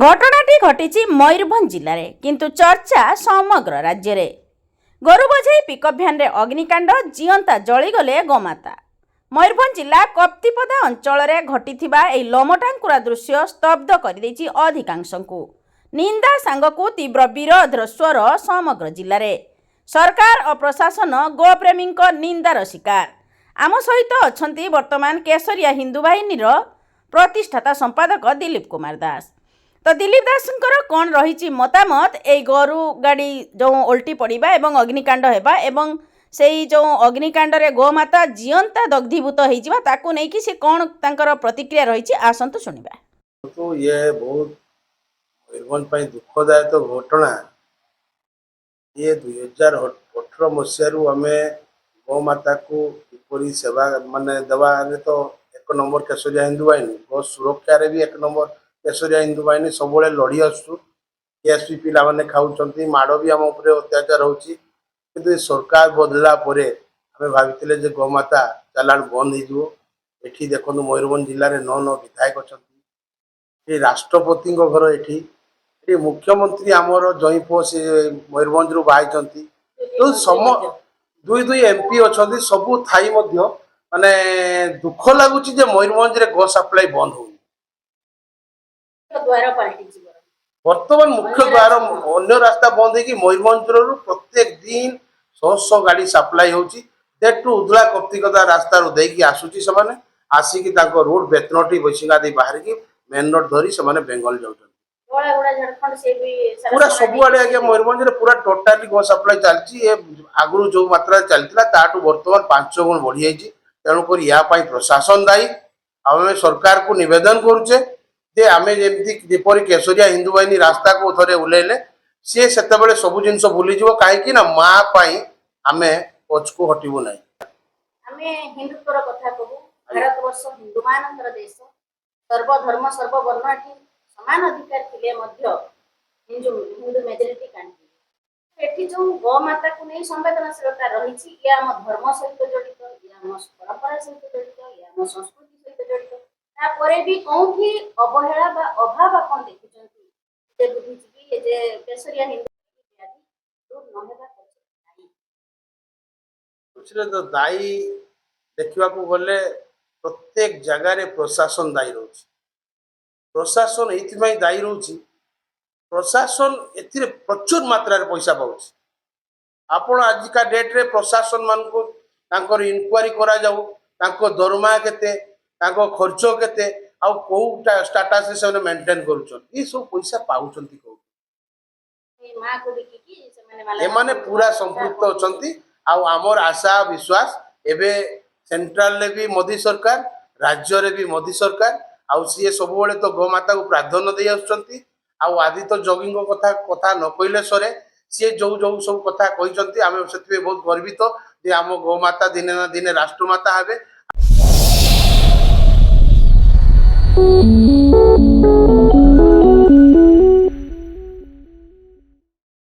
घटनाटी घटी मयूरभंज जिले में किंतु चर्चा समग्र राज्य में। गोरु बोझाई पिकअप भ्यान रे अग्निकांड जीवंता जलीगले गोमाता। मयूरभंज जिला कप्तिपदा अंचल में घटिथिबा एई लमटांकुरा दृश्य स्तब्ध कर देछि अधिकांशंकु। निंदा सांगकु तीव्र विरोधर स्वर समग्र जिले में। सरकार और प्रशासन गोप्रेमी निंदार शिकार। आम सहित अछंती वर्तमान केसरिया हिंदू बाहिनी प्रतिष्ठाता संपादक दिलीप कुमार दास। तो दिलीप दास कौन रही मतामत ए गोरु गाड़ी जो ओल्टी पड़ा एवं अग्निकांड होगा एवं से जो अग्निकांड रे गोमाता जीवंता दग्धीभूत होता नहीं से कौन तांकर प्रतिक्रिया रही आसतु शुणा। तो ये बहुत मयूरभंज दुखदायक घटना। ये 2018 मसीह आम गोमाता को किपरि सेवा माने देवा तो एक नंबर केसरिया हिंदू बाहिनी गो सुरक्षा रे भी एक नंबर केसरिया हिंदू बाहिनी सब लड़ी आसु। केएसपी पिला माने खाऊचंती माड़ भी आम उपर अत्याचार होची किंतु सरकार बदला परे आम भावितिले जे गोमाता चालाण बंद हो। एठी देखो मयूरभंज जिले में 9 विधायक अच्छा राष्ट्रपति घर एठी मुख्यमंत्री आमर जई पुओ से मयूरभंज रु बाहाई तो सम दुई एमपी अच्छा सबू थाई माने दुख लगुच मयूरभंज रे गैस सप्लाई बंद हो। वर्तमान मुख्य द्वार अन्य रास्ता बंद है मयूरभंज रु प्रत्येक दिन 100 गाड़ी सप्लाई होची देटू उदला कप्तिकता रास्ता रो देकी आसुची समाने आसिकी ताको रोड बेतनटी बसिंगा दे बाहर की मेन रोड धरी समाने बेंगल जाउछन। पूरा सब आड़े आगे मयूरभंज रे पूरा टोटाली गैस सप्लाई चलची। आगु जो मात्रा चलता ताठू वर्तमान 5 गुण बढ़ी जाइए। तेणुक या प्रशासन दायी। आम सरकार को निवेदन करुचे जे आमे जेपरी केसरिया हिंदू बाहिनी रास्ता को थरे उल्लेले सी से सब जिन भूलीज कहीं माँ आमे पछकू हटबू ना। हिंदुत्वर कथा कहू भारत वर्ष हिंदू मान देश सर्वधर्म सर्ववर्ण एटी समान अधिकार थिले हिंदू मेजोरिटी कांट्री एटी जो गोमाता को नहीं संवेदनशीलता रही ये आम धर्म सहित जड़ित ये आम परंपरा सहित जड़ित ये आम संस्कृति सहित जड़ित तापरे भी कौन अवहेला बा अभाव कौन देखुचंती जे बुझिछि कि जे केसरिया हिंदू इत्यादि दूर न हेबा दायी तो दायी देखा गले प्रत्येक जगार प्रशासन दायी रोच। प्रशासन ये दायी रोच प्रशासन ए प्रचुर मात्रा पैसा पाँच आपण आजिका डेट्रे प्रशासन मान को इनक्वारी करा जाऊ दरमा केते खर्च केते आउ कोटा स्टाटस से मेंटेन करूछन ये सब पैसा पाउछंती को मां को देखि कि से एमाने पूरा संपृक्त अछंती। आउ आमर आशा विश्वास एबे सेंट्रल ले भी मोदी सरकार राज्य रे भी मोदी सरकार आउ सी सब बेले तो गोमाता को प्राधान्य दे आछंती। आउ आदि तो जगिंग कथा कथा न कहले सरे सी जो जो सब कथा कहिसंती आमे सेति बहुत गर्वित जे आम गोमाता दिने ना दिने राष्ट्रमाता हेबे।